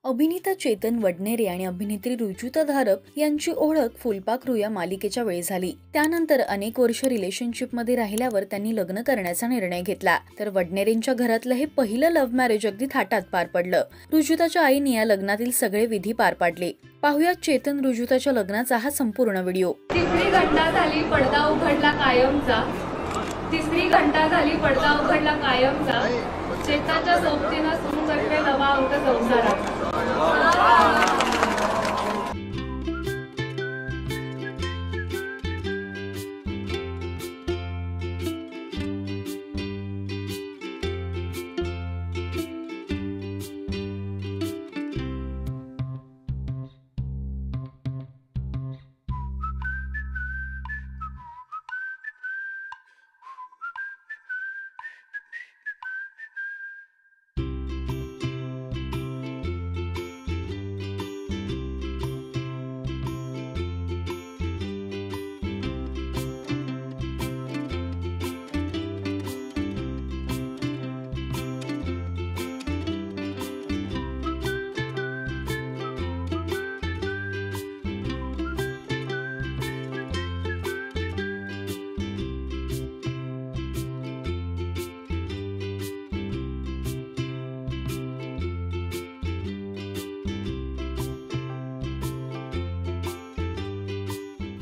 अभिनेता चेतन वडनेरे आणि अभिनेत्री रुजुता धारप यांची ओळख फुलपाखरू या मालिकेच्या वेळी झाली। त्यानंतर अनेक वर्ष रिलेशनशिप मध्ये राहिल्यावर त्यांनी लग्न करण्याचा निर्णय घेतला। तर वडनेरेंच्या घरातलं हे पहिलं लव्ह मॅरेज अगदी थाटात पार पडलं। रुजुताच्या आईने या लग्नातील सगळे विधी पार पाडले। पाहुयात चेतन रुजुताच्या लग्नाचा हा संपूर्ण व्हिडिओ। तिसरी घंटा झाली पडदा उघडला कायमचा, तिसरी घंटा झाली पडदा उघडला कायमचा, चेतनच्या सोबतीनं सुरू करते नवा अंक संसाराचा।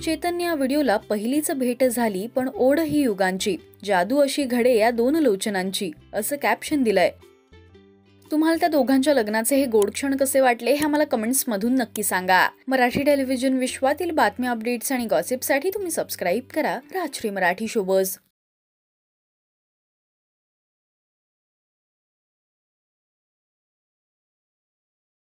चेतन या व्हिडिओला पहिलीच भेट झाली पण ओढ ही युगांची, जादू अशी घडे या दोन लोचनांची असं कॅप्शन दिलंय। तुम्हाला त्या दोघांच्या लग्नाचे हे गोड क्षण कसे वाटले हे आम्हाला कमेंट्स मधून नक्की सांगा। मराठी टेलिव्हिजन विश्वातील बातम्या, अपडेट्स आणि गॉसिपसाठी तुम्ही सबस्क्राईब करा राजश्री मराठी शोबज।